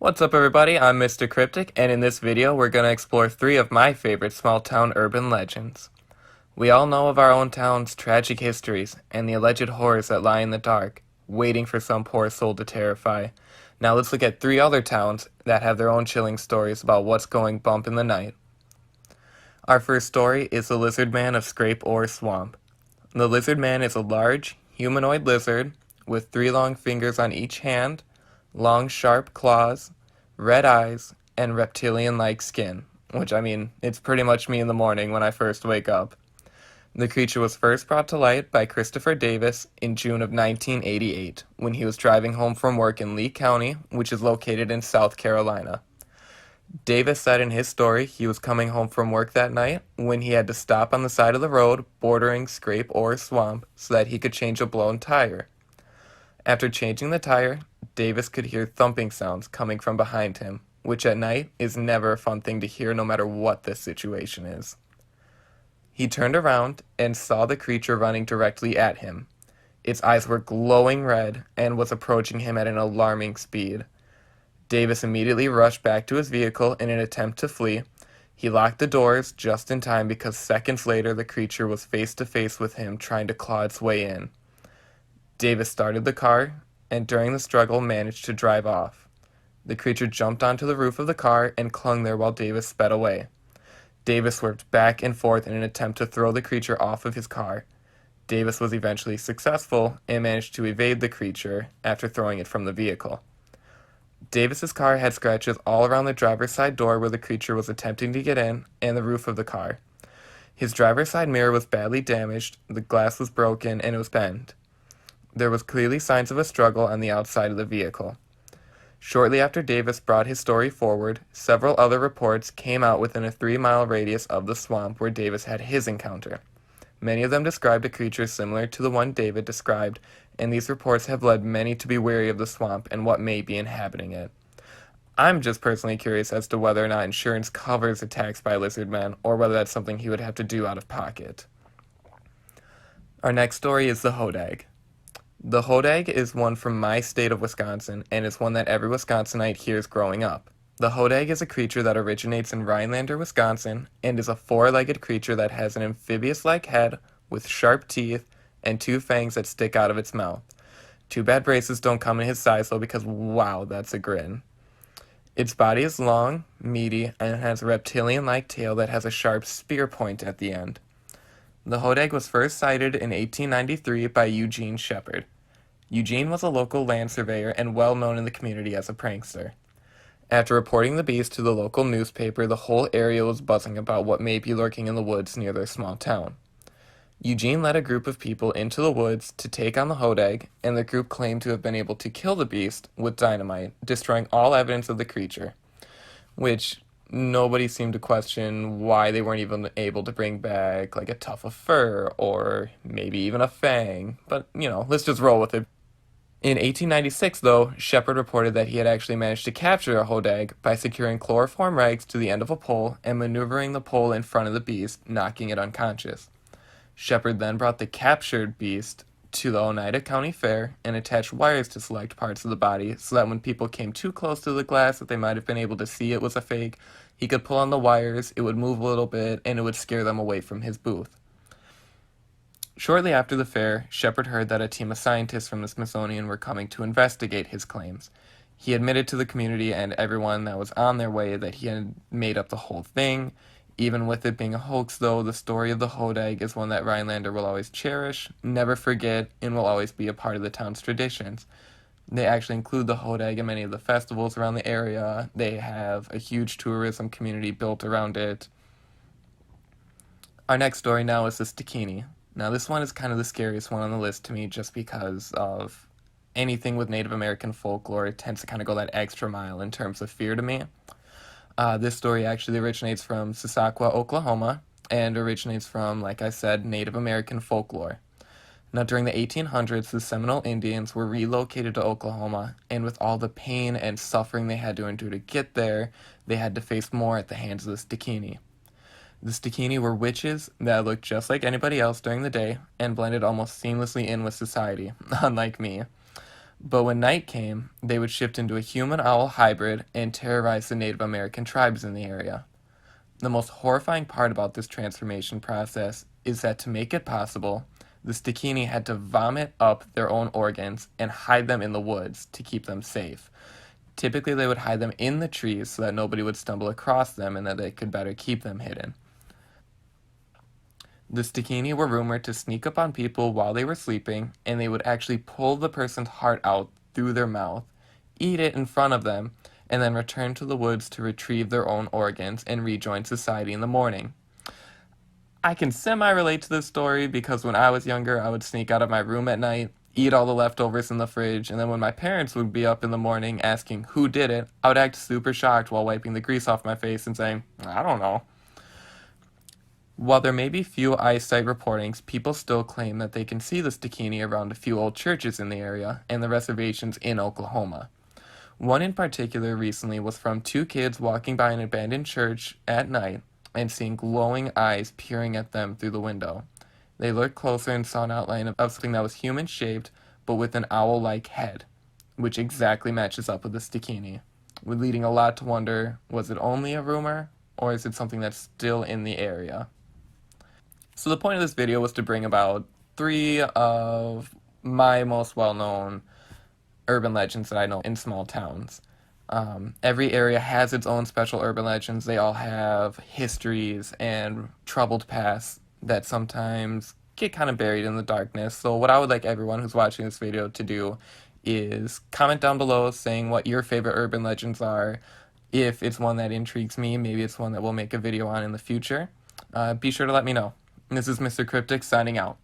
What's up everybody, I'm Mr. Cryptic, and in this video we're going to explore 3 of my favorite small-town urban legends. We all know of our own town's tragic histories, and the alleged horrors that lie in the dark, waiting for some poor soul to terrify. Now let's look at 3 other towns that have their own chilling stories about what's going bump in the night. Our first story is the Lizard Man of Scrape Ore Swamp. The Lizard Man is a large, humanoid lizard with 3 long fingers on each hand, long sharp claws, red eyes, and reptilian-like skin, which, I mean, it's pretty much me in the morning when I first wake up. The creature was first brought to light by Christopher Davis in June of 1988, when he was driving home from work in Lee County, which is located in South Carolina. Davis said in his story he was coming home from work that night when he had to stop on the side of the road bordering Scrape Ore Swamp so that he could change a blown tire. After changing the tire, Davis could hear thumping sounds coming from behind him, which at night is never a fun thing to hear no matter what the situation is. He turned around and saw the creature running directly at him. Its eyes were glowing red and was approaching him at an alarming speed. Davis immediately rushed back to his vehicle in an attempt to flee. He locked the doors just in time because seconds later the creature was face to face with him trying to claw its way in. Davis started the car, and during the struggle managed to drive off. The creature jumped onto the roof of the car and clung there while Davis sped away. Davis swerved back and forth in an attempt to throw the creature off of his car. Davis was eventually successful and managed to evade the creature after throwing it from the vehicle. Davis's car had scratches all around the driver's side door where the creature was attempting to get in, and the roof of the car. His driver's side mirror was badly damaged, the glass was broken, and it was bent. There was clearly signs of a struggle on the outside of the vehicle. Shortly after Davis brought his story forward, several other reports came out within a 3-mile radius of the swamp where Davis had his encounter. Many of them described a creature similar to the one David described, and these reports have led many to be wary of the swamp and what may be inhabiting it. I'm just personally curious as to whether or not insurance covers attacks by lizard men, or whether that's something he would have to do out of pocket. Our next story is the Hodag. The Hodag is one from my state of Wisconsin, and is one that every Wisconsinite hears growing up. The Hodag is a creature that originates in Rhinelander, Wisconsin, and is a 4-legged creature that has an amphibious-like head with sharp teeth and 2 fangs that stick out of its mouth. Too bad braces don't come in his size though, because wow, that's a grin. Its body is long, meaty, and it has a reptilian-like tail that has a sharp spear point at the end. The Hodag was first sighted in 1893 by Eugene Shepard. Eugene was a local land surveyor and well known in the community as a prankster. After reporting the beast to the local newspaper, the whole area was buzzing about what may be lurking in the woods near their small town. Eugene led a group of people into the woods to take on the Hodag, and the group claimed to have been able to kill the beast with dynamite, destroying all evidence of the creature, which nobody seemed to question why they weren't even able to bring back like a tuft of fur or maybe even a fang, but let's just roll with it. In 1896, though, Shepard reported that he had actually managed to capture a Hodag by securing chloroform rags to the end of a pole and maneuvering the pole in front of the beast, knocking it unconscious. Shepard then brought the captured beast to the Oneida County Fair and attached wires to select parts of the body so that when people came too close to the glass that they might have been able to see it was a fake, he could pull on the wires, it would move a little bit, and it would scare them away from his booth. Shortly after the fair, Shepard heard that a team of scientists from the Smithsonian were coming to investigate his claims. He admitted to the community and everyone that was on their way that he had made up the whole thing. Even with it being a hoax, though, the story of the Hodag is one that Rhinelander will always cherish, never forget, and will always be a part of the town's traditions. They actually include the Hodag in many of the festivals around the area. They have a huge tourism community built around it. Our next story now is the Stikini. Now, this one is kind of the scariest one on the list to me just because of anything with Native American folklore. It tends to kind of go that extra mile in terms of fear to me. This story actually originates from Sissaquah, Oklahoma, and originates from, like I said, Native American folklore. Now, during the 1800s, the Seminole Indians were relocated to Oklahoma, and with all the pain and suffering they had to endure to get there, they had to face more at the hands of the Stikini. The Stikini were witches that looked just like anybody else during the day and blended almost seamlessly in with society, unlike me. But when night came, they would shift into a human-owl hybrid and terrorize the Native American tribes in the area. The most horrifying part about this transformation process is that to make it possible, the Stikini had to vomit up their own organs and hide them in the woods to keep them safe. Typically, they would hide them in the trees so that nobody would stumble across them and that they could better keep them hidden. The Stikini were rumored to sneak up on people while they were sleeping, and they would actually pull the person's heart out through their mouth, eat it in front of them, and then return to the woods to retrieve their own organs and rejoin society in the morning. I can semi-relate to this story because when I was younger, I would sneak out of my room at night, eat all the leftovers in the fridge, and then when my parents would be up in the morning asking who did it, I would act super shocked while wiping the grease off my face and saying, I don't know. While there may be few eyesight reportings, people still claim that they can see the Stikini around a few old churches in the area and the reservations in Oklahoma. One in particular recently was from two kids walking by an abandoned church at night and seeing glowing eyes peering at them through the window. They looked closer and saw an outline of something that was human-shaped but with an owl-like head, which exactly matches up with the Stikini, leading a lot to wonder, was it only a rumor or is it something that's still in the area? So the point of this video was to bring about three of my most well-known urban legends that I know in small towns. Every area has its own special urban legends. They all have histories and troubled pasts that sometimes get kind of buried in the darkness. So what I would like everyone who's watching this video to do is comment down below saying what your favorite urban legends are. If it's one that intrigues me, maybe it's one that we'll make a video on in the future. Be sure to let me know. This is Mr. Cryptic signing out.